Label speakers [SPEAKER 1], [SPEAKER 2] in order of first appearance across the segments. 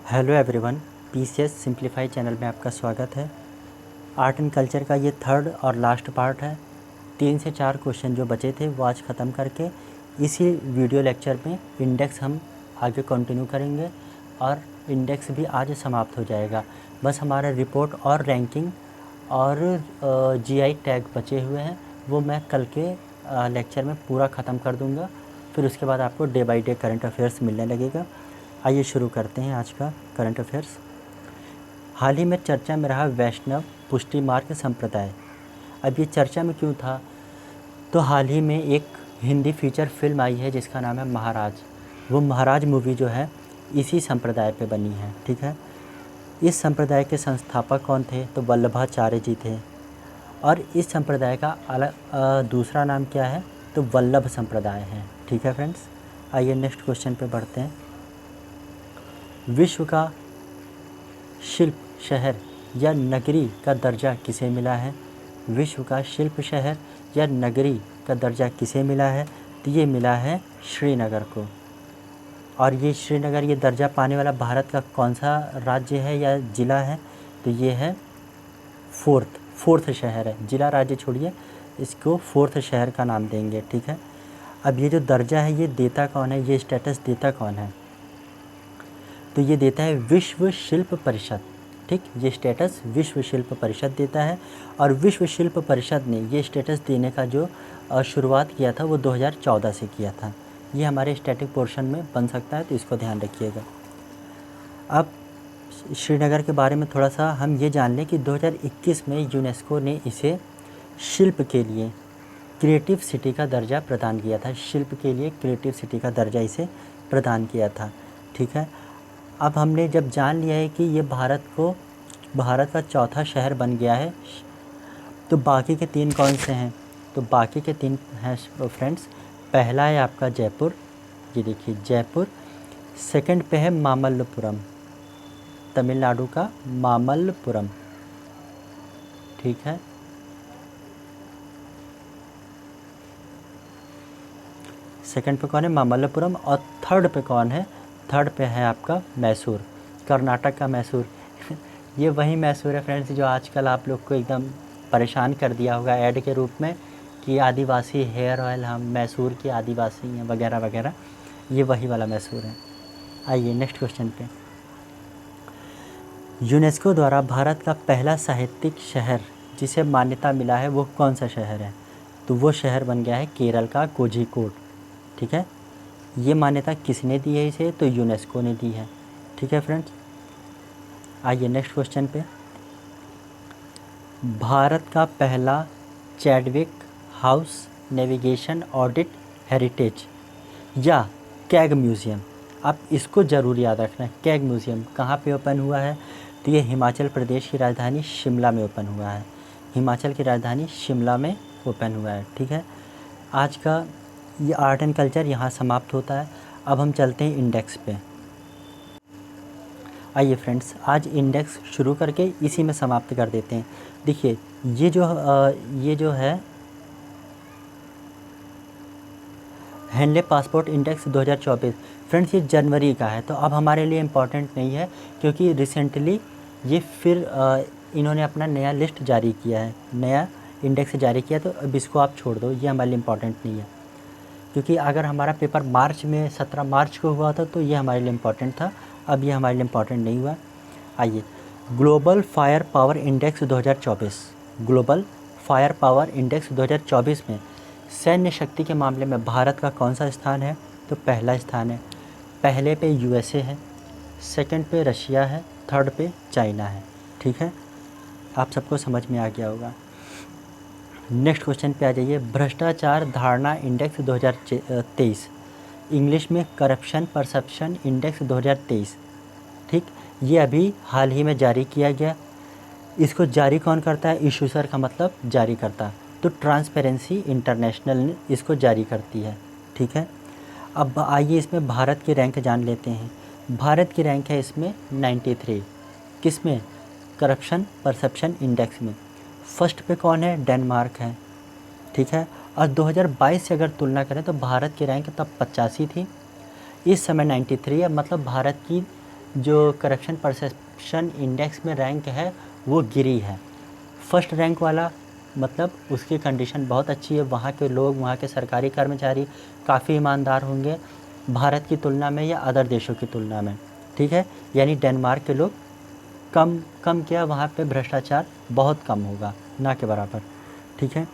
[SPEAKER 1] Hello everyone, PCS simplify channel में आपका स्वागत है। आर्ट एंड कल्चर का ये थर्ड और लास्ट पार्ट है। 3 से 4 क्वेश्चन जो बचे थे वो आज ख़त्म करके इसी वीडियो लेक्चर में इंडेक्स हम आगे कंटिन्यू करेंगे और इंडेक्स भी आज समाप्त हो जाएगा। बस हमारा रिपोर्ट और रैंकिंग और जीआई टैग बचे हुए हैं, वो मैं कल के लेक्चर में पूरा ख़त्म कर दूँगा। फिर उसके बाद आपको day by day current affairs मिलने लगेगा। आइए शुरू करते हैं आज का करंट अफेयर्स। हाल ही में चर्चा में रहा वैष्णव पुष्टि मार्ग संप्रदाय। अब ये चर्चा में क्यों था? तो हाल ही में एक हिंदी फीचर फिल्म आई है जिसका नाम है महाराज। वो महाराज मूवी जो है इसी संप्रदाय पे बनी है। ठीक है, इस संप्रदाय के संस्थापक कौन थे? तो वल्लभाचार्य जी थे। और इस संप्रदाय का अलग दूसरा नाम क्या है? तो वल्लभ संप्रदाय है। ठीक है फ्रेंड्स, आइए नेक्स्ट क्वेश्चन पे बढ़ते हैं। विश्व का शिल्प शहर या नगरी का दर्जा किसे मिला है? विश्व का शिल्प शहर या नगरी का दर्जा किसे मिला है? तो ये मिला है श्रीनगर को। और ये श्रीनगर ये दर्जा पाने वाला भारत का कौन सा राज्य है या ज़िला है? तो ये है फोर्थ शहर है। ज़िला राज्य छोड़िए, इसको फोर्थ शहर का नाम देंगे। ठीक है, अब ये जो दर्जा है ये देता कौन है? ये स्टेटस देता कौन है? तो ये देता है विश्व शिल्प परिषद। ठीक, ये स्टेटस विश्व शिल्प परिषद देता है। और विश्व शिल्प परिषद ने ये स्टेटस देने का जो शुरुआत किया था वो 2014 से किया था। ये हमारे स्टैटिक पोर्शन में बन सकता है, तो इसको ध्यान रखिएगा। अब श्रीनगर के बारे में थोड़ा सा हम ये जान लें कि 2021 में यूनेस्को ने इसे शिल्प के लिए क्रिएटिव सिटी का दर्जा प्रदान किया था। शिल्प के लिए क्रिएटिव सिटी का दर्जा इसे प्रदान किया था। ठीक है, अब हमने जब जान लिया है कि ये भारत का चौथा शहर बन गया है, तो बाकी के 3 कौन से हैं? तो बाकी के 3 हैं फ्रेंड्स। पहला है आपका जयपुर, ये देखिए जयपुर। सेकंड पे है मामल्लपुरम, तमिलनाडु का मामल्लपुरम। ठीक है, सेकंड पे कौन है? मामल्लपुरम। और थर्ड पे कौन है? थर्ड पे है आपका मैसूर, कर्नाटक का मैसूर। ये वही मैसूर है फ्रेंड्स जो आजकल आप लोग को एकदम परेशान कर दिया होगा ऐड के रूप में कि आदिवासी हेयर ऑयल, हम मैसूर के आदिवासी हैं वगैरह वगैरह। ये वही वाला मैसूर है। आइए नेक्स्ट क्वेश्चन पे। यूनेस्को द्वारा भारत का पहला साहित्यिक शहर जिसे मान्यता मिला है वो कौन सा शहर है? तो वो शहर बन गया है केरल का कोझिकोड। ठीक है, ये मान्यता किसने दी है इसे? तो यूनेस्को ने दी है। ठीक है फ्रेंड्स, आइए नेक्स्ट क्वेश्चन पे। भारत का पहला Chadwick house navigation audit heritage या कैग म्यूज़ियम, आप इसको ज़रूर याद रखना। कैग म्यूज़ियम कहाँ पे ओपन हुआ है? तो ये हिमाचल प्रदेश की राजधानी शिमला में ओपन हुआ है। हिमाचल की राजधानी शिमला में ओपन हुआ है। ठीक है, आज का ये आर्ट एंड कल्चर यहाँ समाप्त होता है। अब हम चलते हैं इंडेक्स पे। आइए फ्रेंड्स, आज इंडेक्स शुरू करके इसी में समाप्त कर देते हैं। देखिए ये जो है हेनले पासपोर्ट इंडेक्स 2024 फ्रेंड्स, ये जनवरी का है। तो अब हमारे लिए इम्पॉर्टेंट नहीं है क्योंकि रिसेंटली ये फिर इन्होंने अपना नया लिस्ट जारी किया है, नया इंडेक्स जारी किया। तो अब इसको आप छोड़ दो, ये हमारे लिए इम्पॉर्टेंट नहीं है। क्योंकि अगर हमारा पेपर मार्च में 17 मार्च को हुआ था तो ये हमारे लिए इम्पॉर्टेंट था। अब ये हमारे लिए इम्पॉर्टेंट नहीं हुआ। आइए, global fire power index 2024, global fire power index 2024 में सैन्य शक्ति के मामले में भारत का कौन सा स्थान है? तो पहला स्थान है। पहले पे यूएसए है, सेकंड पे रशिया है, थर्ड पे चाइना है। ठीक है, आप सबको समझ में आ गया होगा। नेक्स्ट क्वेश्चन पे आ जाइए। भ्रष्टाचार धारणा इंडेक्स 2023, इंग्लिश में करप्शन परसेप्शन इंडेक्स 2023। ठीक, ये अभी हाल ही में जारी किया गया। इसको जारी कौन करता है? इशूसर का मतलब जारी करता, तो ट्रांसपेरेंसी इंटरनेशनल इसको जारी करती है। ठीक है, अब आइए इसमें भारत की रैंक जान लेते हैं। भारत की रैंक है इसमें 93। किस में? करप्शन परसेप्शन इंडेक्स में। फर्स्ट पे कौन है? डेनमार्क है। ठीक है, और 2022 से अगर तुलना करें तो भारत की रैंक तब 85 थी, इस समय 93 है। मतलब भारत की जो करप्शन परसेप्शन इंडेक्स में रैंक है वो गिरी है। फर्स्ट रैंक वाला मतलब उसकी कंडीशन बहुत अच्छी है, वहाँ के लोग, वहाँ के सरकारी कर्मचारी काफ़ी ईमानदार होंगे भारत की तुलना में या अदर देशों की तुलना में, ठीक है। यानी डेनमार्क के लोग कम क्या, वहाँ पे भ्रष्टाचार बहुत कम होगा, ना के बराबर, ठीक है।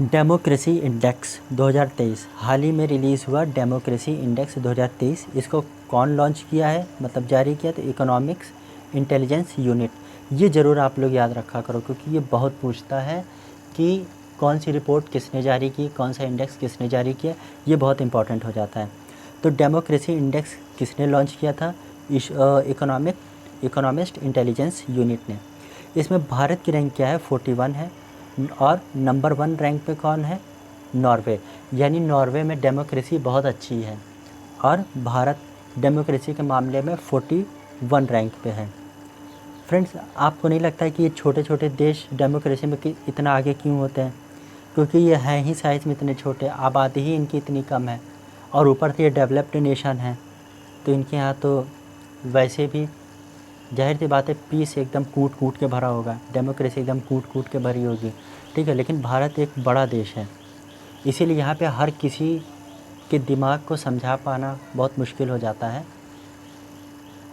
[SPEAKER 1] डेमोक्रेसी इंडेक्स 2023 हाल ही में रिलीज़ हुआ डेमोक्रेसी इंडेक्स 2023। इसको कौन लॉन्च किया है, मतलब जारी किया, तो इकोनॉमिक्स इंटेलिजेंस यूनिट। ये ज़रूर आप लोग याद रखा करो, क्योंकि ये बहुत पूछता है कि कौन सी रिपोर्ट किसने जारी की, कौन सा इंडेक्स किसने जारी किया, ये बहुत इंपॉर्टेंट हो जाता है। तो डेमोक्रेसी इंडेक्स किसने लॉन्च किया था, इकोनॉमिस्ट इंटेलिजेंस यूनिट ने। इसमें भारत की रैंक क्या है, 41 है, और नंबर 1 रैंक पे कौन है, नॉर्वे। यानी नॉर्वे में डेमोक्रेसी बहुत अच्छी है और भारत डेमोक्रेसी के मामले में 41 रैंक पे है। फ्रेंड्स, आपको नहीं लगता है कि ये छोटे छोटे देश डेमोक्रेसी में इतना आगे क्यों होते हैं? क्योंकि ये हैं ही साइज़ में इतने छोटे, आबादी ही इनकी इतनी कम है, और ऊपर से ये डेवलप्ड नेशन है, तो इनके यहाँ तो वैसे भी जाहिर सी बात है पीस एकदम कूट कूट के भरा होगा, डेमोक्रेसी एकदम कूट कूट के भरी होगी, ठीक है। लेकिन भारत एक बड़ा देश है, इसीलिए यहाँ पे हर किसी के दिमाग को समझा पाना बहुत मुश्किल हो जाता है।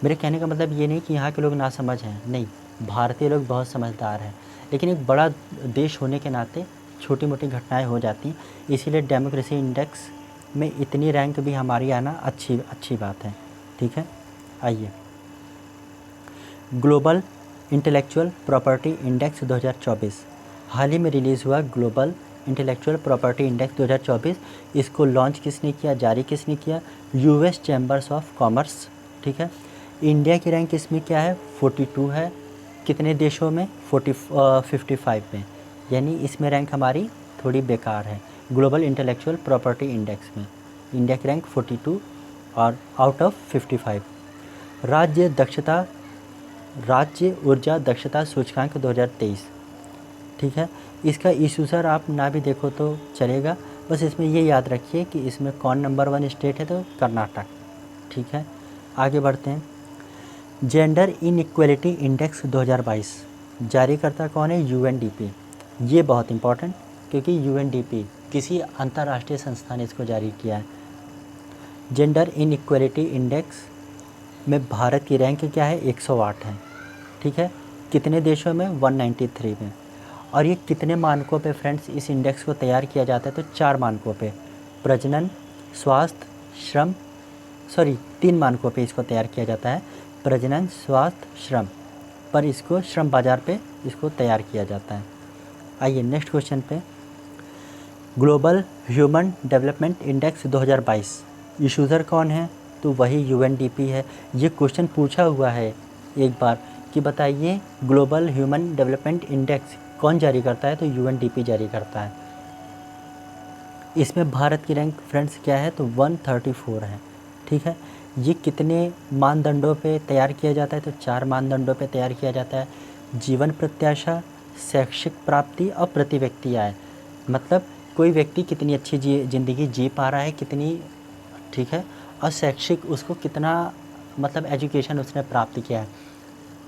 [SPEAKER 1] मेरे कहने का मतलब ये नहीं कि यहाँ के लोग नासमझ हैं, नहीं, भारतीय लोग बहुत समझदार हैं, लेकिन एक बड़ा देश होने के नाते छोटी मोटी घटनाएं हो जाती हैं, इसीलिए डेमोक्रेसी इंडेक्स में इतनी रैंक भी हमारी आना अच्छी बात है, ठीक है। आइए, ग्लोबल इंटेलेक्चुअल प्रॉपर्टी इंडेक्स 2024 हाल ही में रिलीज़ हुआ ग्लोबल इंटेलेक्चुअल प्रॉपर्टी इंडेक्स 2024। इसको लॉन्च किसने किया, जारी किसने किया, यूएस चैम्बर्स ऑफ कॉमर्स, ठीक है। इंडिया की रैंक इसमें क्या है, 42 है, कितने देशों में, 55 में, यानी इसमें रैंक हमारी थोड़ी बेकार है। ग्लोबल इंटेलेक्चुअल प्रॉपर्टी इंडेक्स में इंडिया की रैंक 42 और आउट ऑफ 55। राज्य ऊर्जा दक्षता सूचकांक 2023, ठीक है। इसका इशू सर आप ना भी देखो तो चलेगा, बस इसमें ये याद रखिए कि इसमें कौन नंबर 1 स्टेट है, तो कर्नाटक, ठीक है। आगे बढ़ते हैं, जेंडर इनइक्वालिटी इंडेक्स 2022 जारी करता कौन है, यूएनडीपी। ये बहुत इंपॉर्टेंट, क्योंकि यूएनडीपी किसी अंतर्राष्ट्रीय संस्था ने इसको जारी किया है। जेंडर इनइक्वालिटी इंडेक्स में भारत की रैंक क्या है, 108 है, ठीक है। कितने देशों में, 193 में। और ये कितने मानकों पे फ्रेंड्स इस इंडेक्स को तैयार किया जाता है, तो 4 मानकों पे, प्रजनन, स्वास्थ्य, श्रम, 3 मानकों पे इसको तैयार किया जाता है, प्रजनन, स्वास्थ्य, श्रम, पर इसको श्रम बाज़ार पे इसको तैयार किया जाता है। आइए नेक्स्ट क्वेश्चन पे, ग्लोबल ह्यूमन डेवलपमेंट इंडेक्स 2022 इशूज़र कौन है, तो वही यूएनडीपी है। ये क्वेश्चन पूछा हुआ है एक बार कि बताइए ग्लोबल ह्यूमन डेवलपमेंट इंडेक्स कौन जारी करता है, तो यूएनडीपी जारी करता है। इसमें भारत की रैंक फ्रेंड्स क्या है, तो 134 है, ठीक है। ये कितने मानदंडों पे तैयार किया जाता है, तो 4 मानदंडों पे तैयार किया जाता है, जीवन प्रत्याशा, शैक्षिक प्राप्ति और प्रति व्यक्ति आय। मतलब कोई व्यक्ति कितनी अच्छी ज़िंदगी जी पा रहा है, कितनी, ठीक है, और शैक्षिक उसको कितना मतलब एजुकेशन उसने प्राप्त किया है,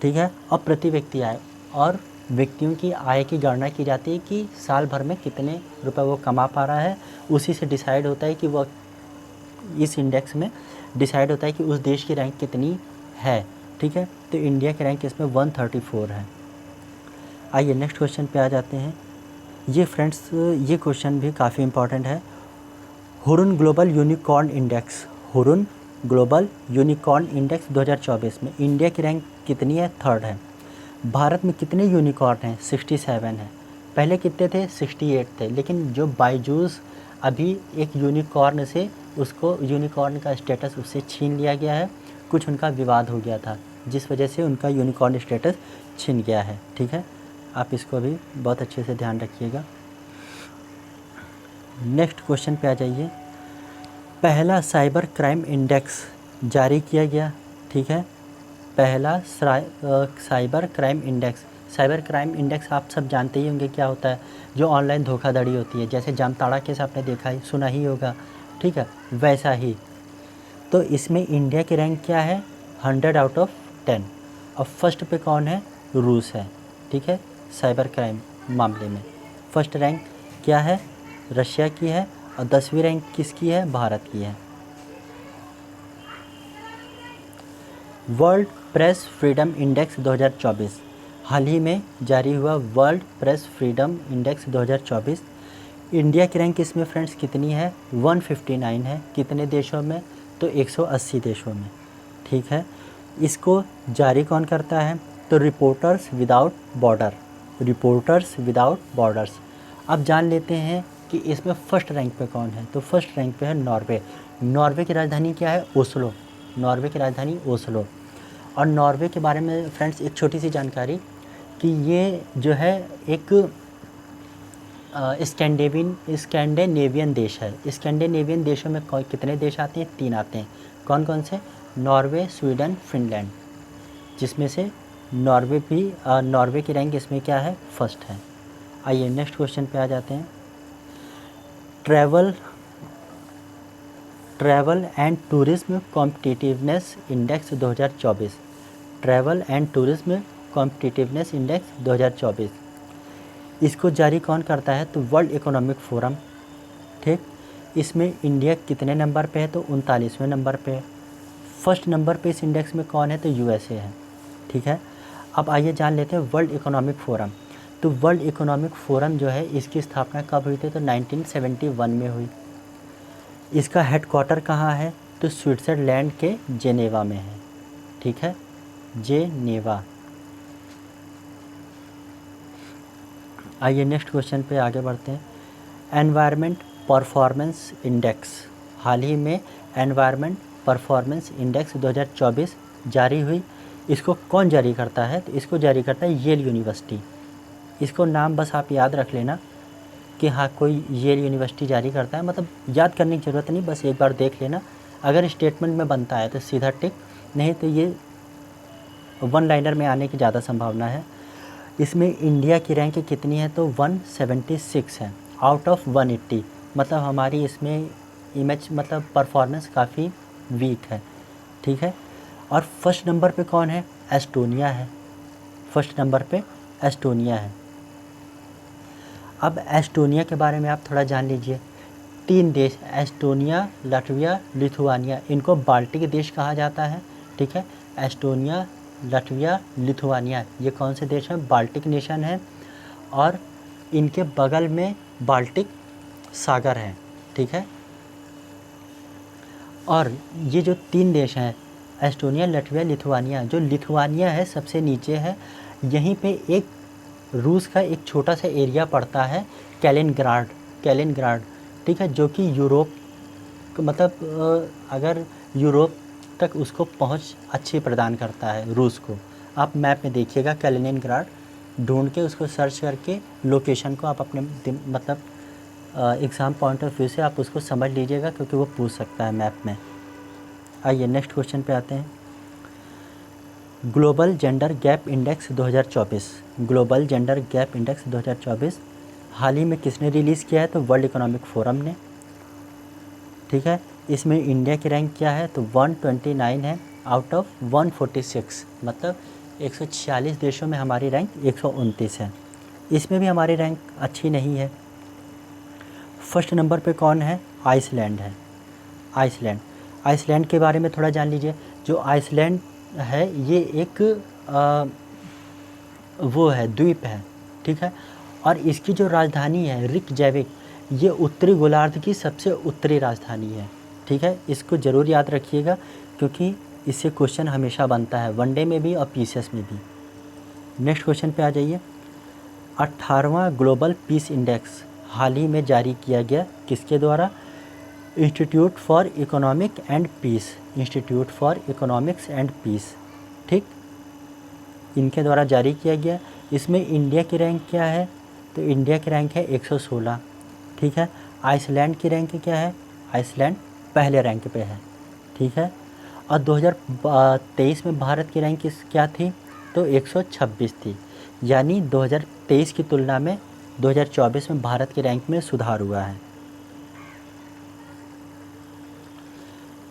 [SPEAKER 1] ठीक है, और प्रति व्यक्ति आय, और व्यक्तियों की आय की गणना की जाती है कि साल भर में कितने रुपए वो कमा पा रहा है, उसी से डिसाइड होता है कि वो इस इंडेक्स में डिसाइड होता है कि उस देश की रैंक कितनी है, ठीक है। तो इंडिया की रैंक इसमें 134 है। आइए नेक्स्ट क्वेश्चन पे आ जाते हैं। ये फ्रेंड्स, ये क्वेश्चन भी काफ़ी इंपॉर्टेंट है। Hurun global unicorn index, Hurun global unicorn index 2024 में इंडिया की रैंक कितनी है, 3rd है। भारत में कितने यूनिकॉर्न हैं, 67 है। पहले कितने थे, 68 थे, लेकिन जो बायजूस अभी एक यूनिकॉर्न से उसको यूनिकॉर्न का स्टेटस उससे छीन लिया गया है, कुछ उनका विवाद हो गया था, जिस वजह से उनका यूनिकॉर्न स्टेटस छिन गया है, ठीक है। आप इसको भी बहुत अच्छे से ध्यान रखिएगा। नेक्स्ट क्वेश्चन पे आ जाइए। पहला साइबर क्राइम इंडेक्स जारी किया गया, ठीक है। पहला cyber crime index, cyber crime index आप सब जानते ही होंगे क्या होता है, जो ऑनलाइन धोखाधड़ी होती है, जैसे जामताड़ा केस आपने देखा ही सुना ही होगा, ठीक है, वैसा ही। तो इसमें इंडिया की रैंक क्या है, 100 आउट ऑफ 10। अब फर्स्ट पे कौन है? रूस है, ठीक है, साइबर क्राइम मामले में। फर्स्ट रैंक क्या है? रशिया की है। और 10वीं रैंक किसकी है? भारत की है। वर्ल्ड प्रेस फ्रीडम इंडेक्स 2024 हाल ही में जारी हुआ world press freedom index 2024। India की रैंक इसमें फ्रेंड्स कितनी है? 159 है। कितने देशों में? तो 180 देशों में, ठीक है। इसको जारी कौन करता है? तो reporters without border, reporters without borders. अब जान लेते हैं कि इसमें फ़र्स्ट रैंक पे कौन है। तो फर्स्ट रैंक पे है नॉर्वे। नॉर्वे की राजधानी क्या है? ओस्लो। नॉर्वे की राजधानी ओस्लो। और नॉर्वे के बारे में फ्रेंड्स एक छोटी सी जानकारी कि ये जो है एक स्कैंडिनेवियन देश है। स्कैंडिनेवियन देशों में कितने देश आते हैं? 3 आते हैं। कौन कौन से? नॉर्वे, स्वीडन, फिनलैंड, जिसमें से नॉर्वे की रैंक इसमें क्या है? फर्स्ट है। आइए नेक्स्ट क्वेश्चन पे आ जाते हैं। Travel and tourism competitiveness index 2024। Travel and tourism competitiveness index 2024 इसको जारी कौन करता है? तो वर्ल्ड इकोनॉमिक फोरम, ठीक। इसमें इंडिया कितने नंबर पे है? तो 39वें नंबर पे है। फर्स्ट नंबर पे इस इंडेक्स में कौन है? तो यूएसए है, ठीक है। अब आइए जान लेते हैं वर्ल्ड इकोनॉमिक फोरम। तो वर्ल्ड इकोनॉमिक फोरम जो है इसकी स्थापना कब हुई थी? तो 1971 में हुई। इसका हेडक्वार्टर कहाँ है? तो स्विट्ज़रलैंड के जेनेवा में है, ठीक है, जेनेवा। आइए नेक्स्ट क्वेश्चन पे आगे बढ़ते हैं। एनवायरनमेंट परफॉर्मेंस इंडेक्स हाल ही में एनवायरनमेंट परफॉर्मेंस इंडेक्स 2024 जारी हुई। इसको कौन जारी करता है? तो इसको जारी करता है येल यूनिवर्सिटी। इसको नाम बस आप याद रख लेना कि हाँ कोई येल यूनिवर्सिटी जारी करता है, मतलब याद करने की ज़रूरत नहीं, बस एक बार देख लेना। अगर स्टेटमेंट में बनता है तो सीधा टिक, नहीं तो ये वन लाइनर में आने की ज़्यादा संभावना है। इसमें इंडिया की रैंक कितनी है? तो 176 है आउट ऑफ 180। मतलब हमारी इसमें इमेज मतलब परफॉर्मेंस काफ़ी वीक है, ठीक है। और फर्स्ट नंबर पे कौन है? एस्टोनिया है। फर्स्ट नंबर पे एस्टोनिया है। अब एस्टोनिया के बारे में आप थोड़ा जान लीजिए। 3 देश एस्टोनिया, लाटविया, लिथुआनिया, इनको बाल्टिक देश कहा जाता है, ठीक है। एस्टोनिया, लाटविया, लिथुआनिया, ये कौन से देश हैं? बाल्टिक नेशन है। और इनके बगल में बाल्टिक सागर है, ठीक है। और ये जो 3 देश हैं एस्टोनिया, लाटविया, लिथुआनिया, जो लिथुआनिया है सबसे नीचे है। यहीं पे एक रूस का एक छोटा सा एरिया पड़ता है, कैलिनग्राड, ठीक है, जो कि यूरोप मतलब अगर यूरोप तक उसको पहुंच अच्छी प्रदान करता है रूस को। आप मैप में देखिएगा कैलिनिनग्राड, ढूंढ के उसको सर्च करके लोकेशन को आप अपने मतलब एग्ज़ाम पॉइंट ऑफ व्यू से आप उसको समझ लीजिएगा, क्योंकि वो पूछ सकता है मैप में। आइए नेक्स्ट क्वेश्चन पे आते हैं। Global gender gap index 2024। Global gender gap index 2024 हाल ही में किसने रिलीज़ किया है? तो वर्ल्ड इकोनॉमिक फोरम ने, ठीक है। इसमें इंडिया की रैंक क्या है? तो 129 है आउट ऑफ 146, मतलब 146 देशों में हमारी रैंक 129 है। इसमें भी हमारी रैंक अच्छी नहीं है। फर्स्ट नंबर पे कौन है? आइसलैंड है। आइसलैंड के बारे में थोड़ा जान लीजिए। जो आइसलैंड है ये एक वो है, द्वीप है, ठीक है। और इसकी जो राजधानी है रिकजैविक, ये उत्तरी गोलार्ध की सबसे उत्तरी राजधानी है, ठीक है। इसको ज़रूर याद रखिएगा, क्योंकि इससे क्वेश्चन हमेशा बनता है, वनडे में भी और पीसीएस में भी। नेक्स्ट क्वेश्चन पे आ जाइए। 18वां ग्लोबल पीस इंडेक्स हाल ही में जारी किया गया, किसके द्वारा? Institute for economic and peace, institute for economics and peace, ठीक, इनके द्वारा जारी किया गया। इसमें इंडिया की रैंक क्या है? तो इंडिया की रैंक है 116, ठीक है। आइसलैंड की रैंक क्या है? आइसलैंड पहले रैंक पे है, ठीक है। और 2023 में भारत की रैंक क्या थी? तो 126 थी। यानी 2023 की तुलना में 2024 में भारत की रैंक में सुधार हुआ है।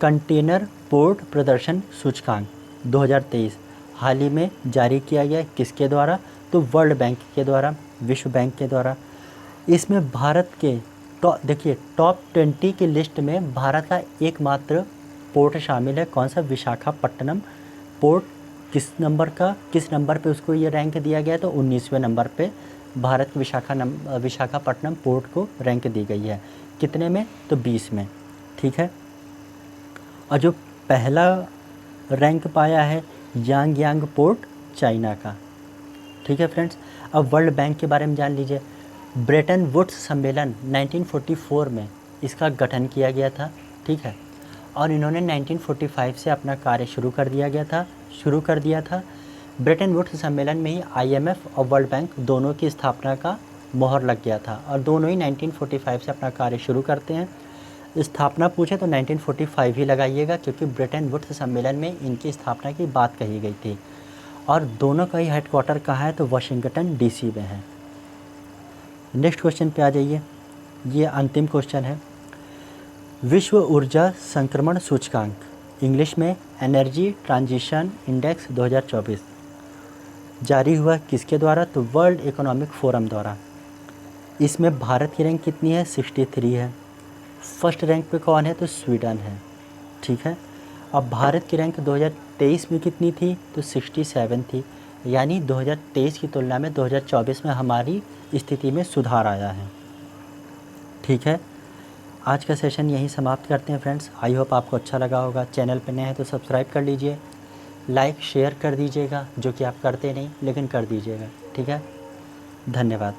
[SPEAKER 1] कंटेनर पोर्ट प्रदर्शन सूचकांक, 2023 हाल ही में जारी किया गया। किसके द्वारा? तो वर्ल्ड बैंक के द्वारा, विश्व बैंक के द्वारा। इसमें भारत के देखिए टॉप 20 की लिस्ट में भारत का एकमात्र पोर्ट शामिल है। कौन सा? विशाखापट्टनम पोर्ट। किस नंबर पे उसको ये रैंक दिया गया? तो 19वें नंबर पे भारत के विशाखापट्टनम पोर्ट को रैंक दी गई है। कितने में? तो 20 में। ठीक है। और जो पहला रैंक पाया है यांग पोर्ट चाइना का। ठीक है फ्रेंड्स। अब वर्ल्ड बैंक के बारे में जान लीजिए। ब्रेटन वुड्स सम्मेलन 1944 में इसका गठन किया गया था। ठीक है। और इन्होंने 1945 से अपना कार्य शुरू कर दिया था। ब्रेटन वुड्स सम्मेलन में ही IMF और वर्ल्ड बैंक दोनों की स्थापना का मोहर लग गया था और दोनों ही 1945 से अपना कार्य शुरू करते हैं। स्थापना पूछे तो 1945 ही लगाइएगा, क्योंकि ब्रेटन वुड्स सम्मेलन में इनकी स्थापना की बात कही गई थी। और दोनों का ही हेडक्वार्टर कहाँ है? तो वाशिंगटन DC में है। नेक्स्ट क्वेश्चन पे आ जाइए। ये अंतिम क्वेश्चन है। विश्व ऊर्जा संक्रमण सूचकांक, इंग्लिश में एनर्जी ट्रांजिशन इंडेक्स 2024 जारी हुआ किसके द्वारा? तो वर्ल्ड इकोनॉमिक फोरम द्वारा। इसमें भारत की रैंक कितनी है? 63 है। फर्स्ट रैंक पे कौन है? तो स्वीडन है। ठीक है। अब भारत की रैंक 2023 में कितनी थी? तो 67 थी। यानी 2023 की तुलना में 2024 में हमारी स्थिति में सुधार आया है। ठीक है। आज का सेशन यहीं समाप्त करते हैं फ्रेंड्स। आई होप आपको अच्छा लगा होगा। चैनल पर नए हैं तो सब्सक्राइब कर लीजिए, लाइक शेयर कर दीजिएगा, जो कि आप करते नहीं लेकिन कर दीजिएगा। ठीक है। धन्यवाद।